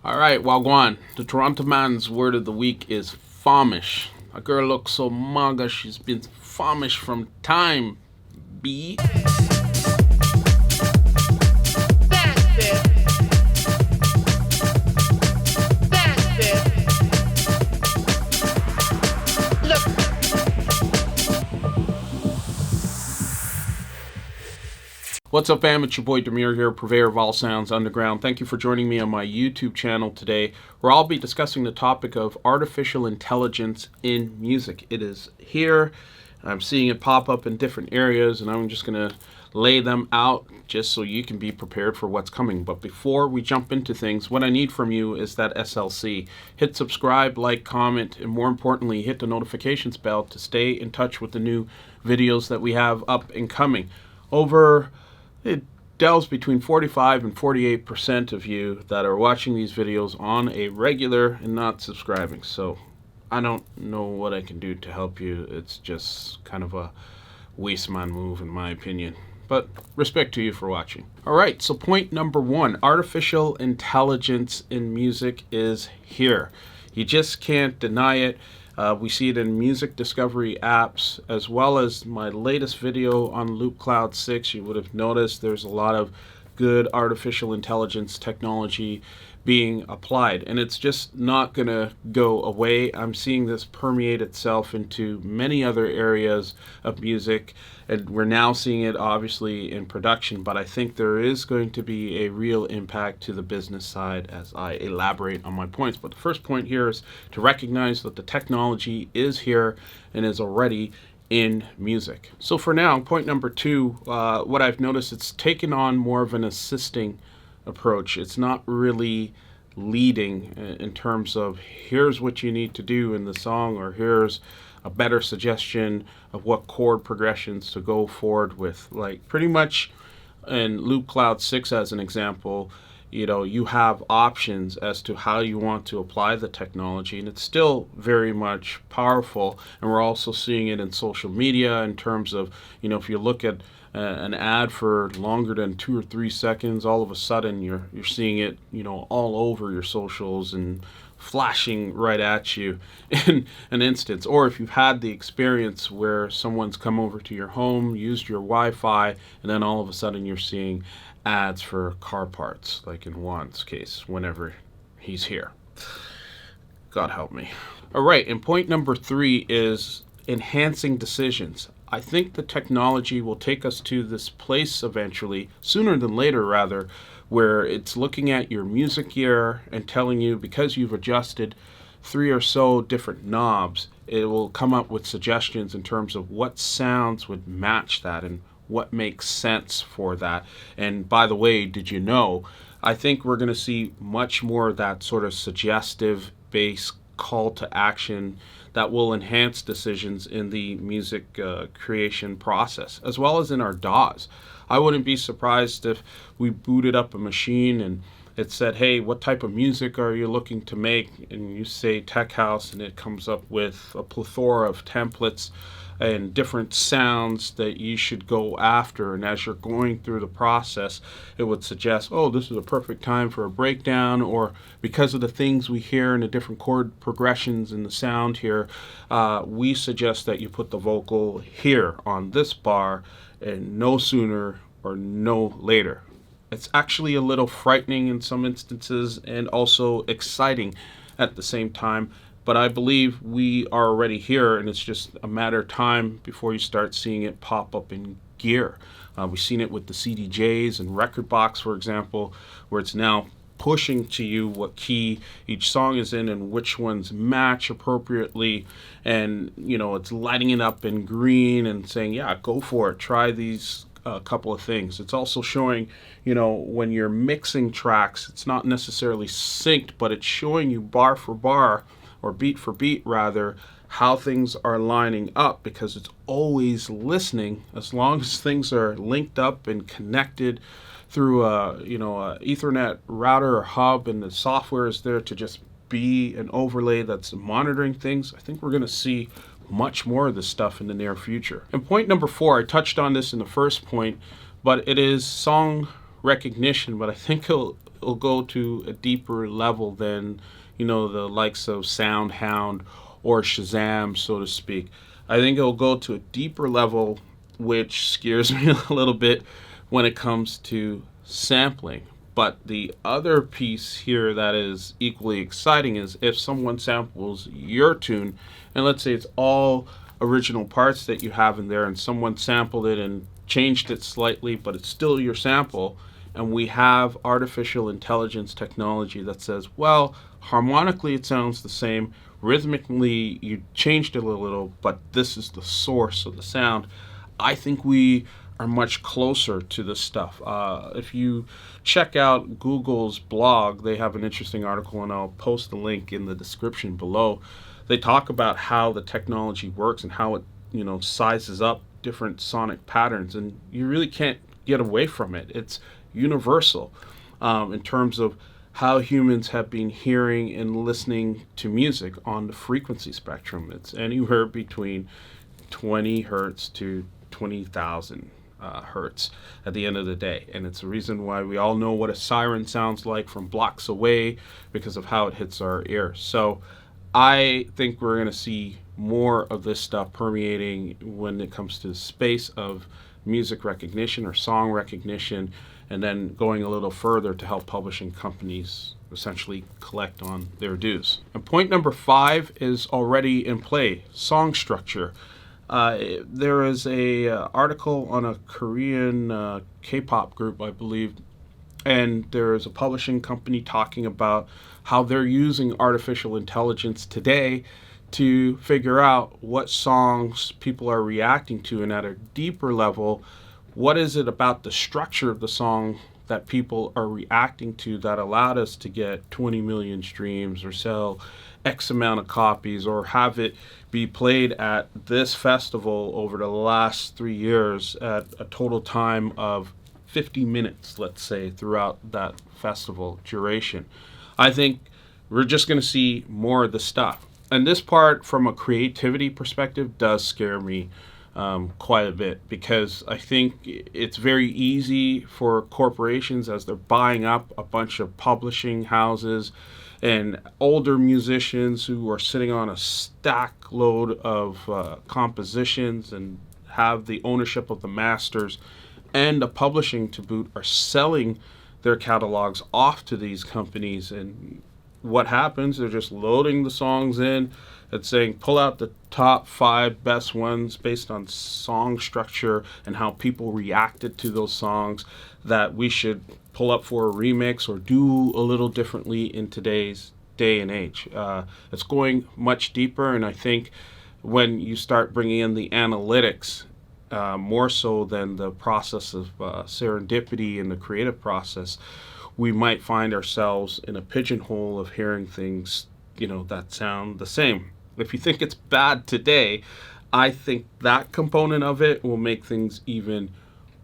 All right, Wagwan. The Toronto man's word of the week is famish. A girl looks so manga, she's been famish from time. B. What's up, fam? It's your boy Demuir here, purveyor of all sounds underground. Thank you for joining me on my YouTube channel today, where I'll be discussing the topic of artificial intelligence in music. It is here. I'm seeing it pop up in different areas, and I'm just going to lay them out just so you can be prepared for what's coming. But before we jump into things, what I need from you is that SLC. Hit subscribe, like, comment, and more importantly, hit the notifications bell to stay in touch with the new videos that we have up and coming. It delves between 45 and 48% of you that are watching these videos on a regular and not subscribing. So I don't know what I can do to help you. It's just kind of a waste man move in my opinion. But respect to you for watching. All right, so point number one, artificial intelligence in music is here. You just can't deny it. We see it in music discovery apps, as well as my latest video on Loop Cloud 6. You would have noticed there's a lot of good artificial intelligence technology being applied, and it's just not going to go away. I'm seeing this permeate itself into many other areas of music, and we're now seeing it obviously in production, but I think there is going to be a real impact to the business side as I elaborate on my points. But the first point here is to recognize that the technology is here and is already in music. So for now, point number two, what I've noticed, it's taken on more of an assisting approach. It's not really leading in terms of here's what you need to do in the song, or here's a better suggestion of what chord progressions to go forward with. Like pretty much in Loop Cloud 6 as an example, you have options as to how you want to apply the technology, and it's still very much powerful. And we're also seeing it in social media in terms of, if you look at an ad for longer than 2 or 3 seconds, all of a sudden you're seeing it, all over your socials and flashing right at you in an instance. Or if you've had the experience where someone's come over to your home, used your Wi-Fi, and then all of a sudden you're seeing ads for car parts, like in Juan's case, whenever he's here. God help me. All right, and point number three is enhancing decisions. I think the technology will take us to this place eventually, sooner than later rather, where it's looking at your music gear and telling you, because you've adjusted 3 or so different knobs, it will come up with suggestions in terms of what sounds would match that and what makes sense for that. And by the way, did you know, I think we're going to see much more of that sort of suggestive based call to action that will enhance decisions in the music creation process, as well as in our DAWs. I wouldn't be surprised if we booted up a machine and it said, hey, what type of music are you looking to make? And you say tech house, and it comes up with a plethora of templates and different sounds that you should go after. And as you're going through the process, it would suggest, oh, this is a perfect time for a breakdown, or because of the things we hear in the different chord progressions in the sound here, we suggest that you put the vocal here on this bar and no sooner or no later. It's actually a little frightening in some instances and also exciting at the same time. But I believe we are already here, and it's just a matter of time before you start seeing it pop up in gear. We've seen it with the CDJs and Record Box, for example, where it's now pushing to you what key each song is in and which ones match appropriately. And, it's lighting it up in green and saying, yeah, go for it. Try these couple of things. It's also showing, when you're mixing tracks, it's not necessarily synced, but it's showing you bar for bar, or beat for beat rather, how things are lining up, because it's always listening. As long as things are linked up and connected through a Ethernet router or hub, and the software is there to just be an overlay that's monitoring things, I think we're going to see much more of this stuff in the near future. And point number four, I touched on this in the first point, but it is song recognition, but I think it'll it'll go to a deeper level than, the likes of SoundHound or Shazam, so to speak. I think it'll go to a deeper level, which scares me a little bit when it comes to sampling. But the other piece here that is equally exciting is if someone samples your tune, and let's say it's all original parts that you have in there, and someone sampled it and changed it slightly, but it's still your sample, and we have artificial intelligence technology that says, well, harmonically it sounds the same, rhythmically you changed it a little, but this is the source of the sound. I think we are much closer to this stuff. If you check out Google's blog, they have an interesting article, and I'll post the link in the description below. They talk about how the technology works and how it, sizes up different sonic patterns, and you really can't get away from it. It's universal in terms of how humans have been hearing and listening to music on the frequency spectrum. It's anywhere between 20 hertz to 20,000 hertz at the end of the day, and it's the reason why we all know what a siren sounds like from blocks away, because of how it hits our ear. So I think we're going to see more of this stuff permeating when it comes to the space of music recognition or song recognition, and then going a little further to help publishing companies essentially collect on their dues. And point number 5 is already in play: song structure. There is a article on a Korean K-pop group, I believe, and there is a publishing company talking about how they're using artificial intelligence today to figure out what songs people are reacting to, and at a deeper level, what is it about the structure of the song that people are reacting to that allowed us to get 20 million streams or sell X amount of copies or have it be played at this festival over the last 3 years at a total time of 50 minutes, let's say, throughout that festival duration. I think we're just going to see more of the stuff. And this part, from a creativity perspective, does scare me quite a bit, because I think it's very easy for corporations, as they're buying up a bunch of publishing houses and older musicians who are sitting on a stack load of compositions and have the ownership of the masters and the publishing to boot, are selling their catalogs off to these companies. And what happens, they're just loading the songs in and saying, pull out the top 5 best ones based on song structure and how people reacted to those songs that we should pull up for a remix or do a little differently in today's day and age. It's going much deeper, and I think when you start bringing in the analytics, more so than the process of serendipity in the creative process, we might find ourselves in a pigeonhole of hearing things, that sound the same. If you think it's bad today, I think that component of it will make things even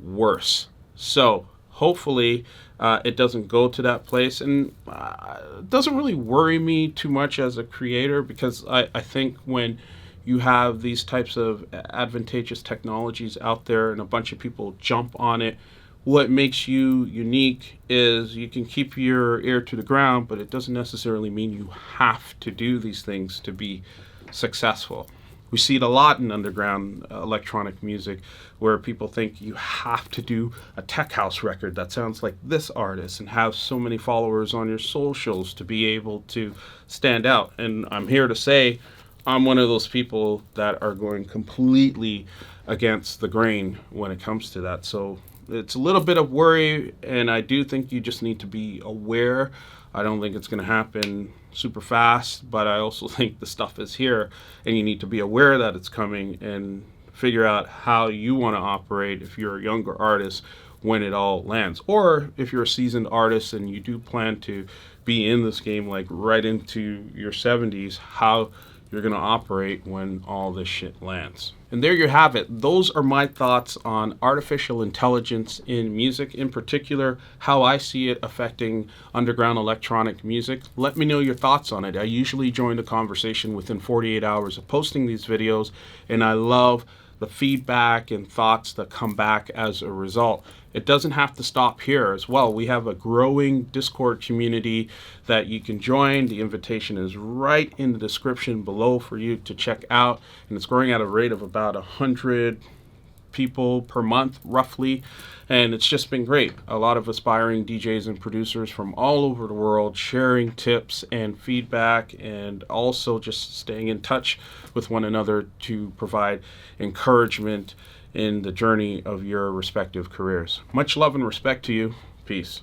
worse. So hopefully it doesn't go to that place, and it doesn't really worry me too much as a creator, because I think when you have these types of advantageous technologies out there and a bunch of people jump on it, what makes you unique is you can keep your ear to the ground, but it doesn't necessarily mean you have to do these things to be successful. We see it a lot in underground electronic music, where people think you have to do a tech house record that sounds like this artist and have so many followers on your socials to be able to stand out. And I'm here to say I'm one of those people that are going completely against the grain when it comes to that. So it's a little bit of worry, and I do think you just need to be aware. I don't think it's going to happen super fast, but I also think the stuff is here, and you need to be aware that it's coming and figure out how you want to operate if you're a younger artist when it all lands. Or if you're a seasoned artist and you do plan to be in this game like right into your 70s, how you're going to operate when all this shit lands. And there you have it. Those are my thoughts on artificial intelligence in music, in particular, how I see it affecting underground electronic music. Let me know your thoughts on it. I usually join the conversation within 48 hours of posting these videos, and I love the feedback and thoughts that come back as a result. It doesn't have to stop here as well. We have a growing Discord community that you can join. The invitation is right in the description below for you to check out, and it's growing at a rate of about 100 people per month roughly, and it's just been great. A lot of aspiring DJs and producers from all over the world sharing tips and feedback, and also just staying in touch with one another to provide encouragement in the journey of your respective careers. Much love and respect to you. Peace.